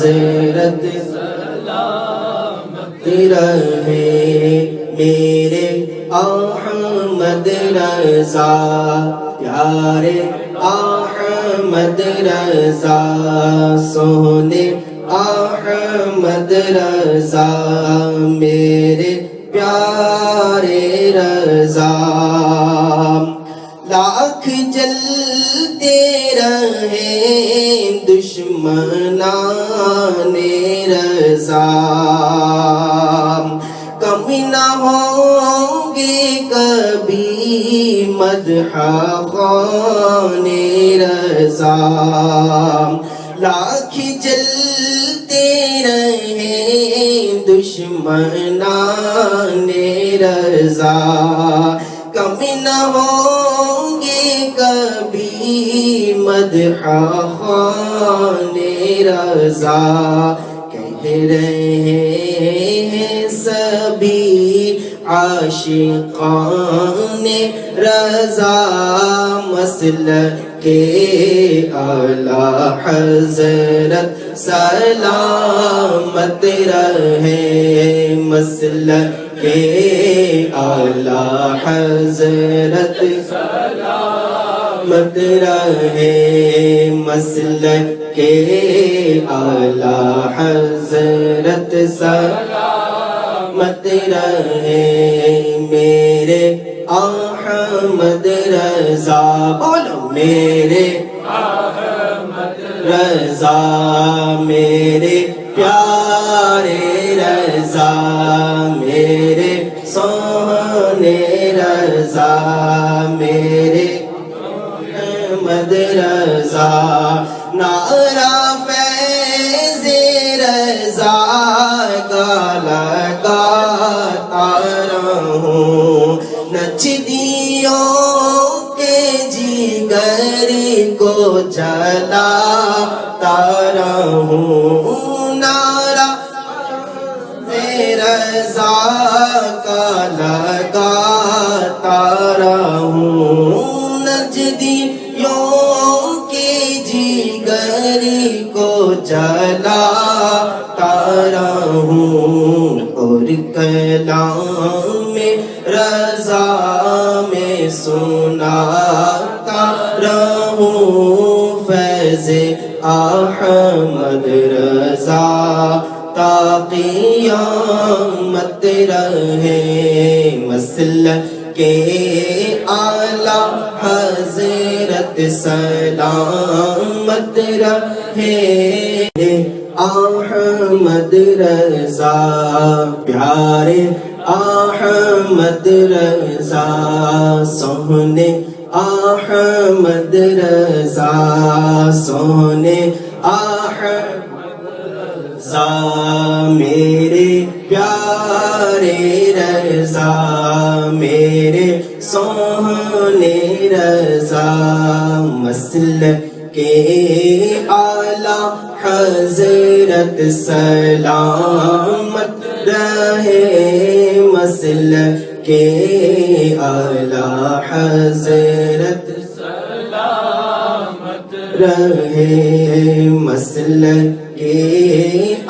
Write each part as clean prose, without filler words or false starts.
حضرت رہے میرے احمد رضا پیارے احمد رضا سونے احمد رضا میرے پیارے رضا لاکھ جلتے رہے دشمنان رضا کمی نہ ہوں گے کبھی مدح خوان رضا لاکھ جلتے رہے دشمنان رضا کمی نہ ہوں گے کبھی مدح خوان رضا کہہ رہے ہیں سبھی عاشقان رضا مسلک اعلی حضرت سلامت رہے مسلک اعلی حضرت سلامت رہے مسلک اعلی حضرت سلامت رہے میرے احمد رضا بولو میرے احمد رضا میرے پیارے رضا میرے سونے رضا میرے احمد رضا نعرہ فیض رضا کا لگاتا رہوں نچدیوں کے جگر کو جلاتا رہوں نعرہ رضا کا لگاتا رہوں نچدیوں کے جگر کو جلاتا رہوں اور کلام رضا میں سناتا رہوں فیض احمد رضا تا قیامت رہے مسلک اعلی حضرت سلامت رہے احمد رضا پیارے احمد رضا سونے احمد رضا سونے احمد رضا میرے پیارے رضا میرے سونے رضا مسلک اعلی حضرت سلامت رہے مسلک اعلی حضرت سلامت رہے مسلک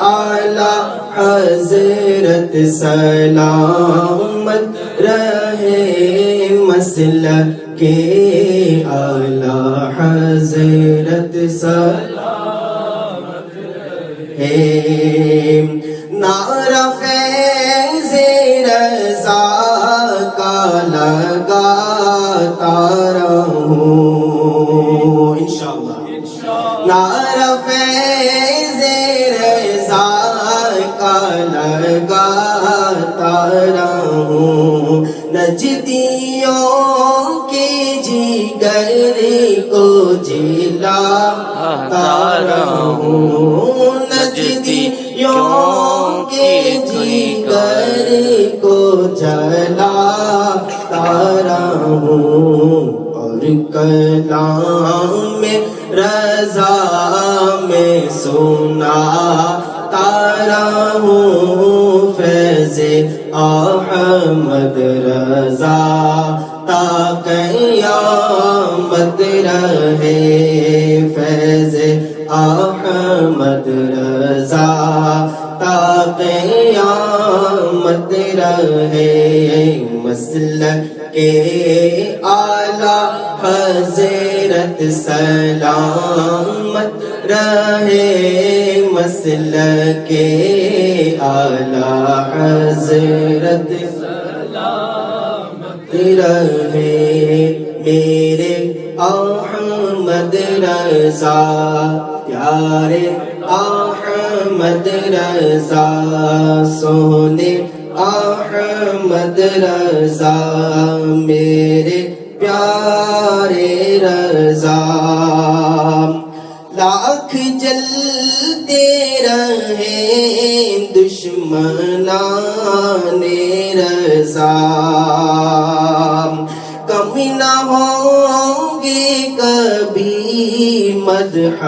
اعلی حضرت سلامت رہے مسلک اعلی حضرت سلامت رہے نعرہ فیض رضا کا لگاتا رہوں انشاءاللہ نعرہ فیض رضا کا لگاتا رہوں نجدیوں کے جگر کو جلاتا رہوں نجدیوں کے جگر کو جلاتا رہوں اور کلام رضا میں سناتا رہوں فیض احمد رضا تا قیامت رہے فیض احمد احمد رضا تا قیامت رہے مسلک اعلیٰ حضرت سلامت رہے مسلک اعلیٰ حضرت سلامت رہے میرے احمد رضا پیارے احمد رضا سونے احمد رضا میرے پیارے رضا لاکھ جلتے رہے دشمنان رضا کمی نہ ہوں گے کبھی مدح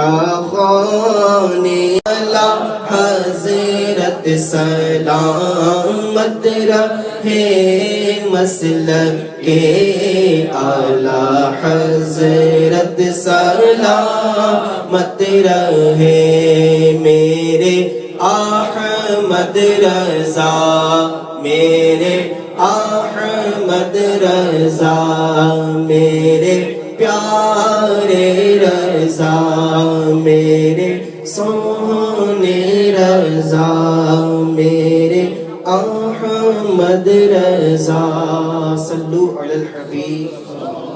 خوان اعلیٰ حضرت سلامت رہے مسلک اعلیٰ حضرت سلامت رہے میرے احمد رضا میرے احمد رضا میرے پیارے رضا میرے سونے رضا میرے احمد رضا صلو علی الحبیب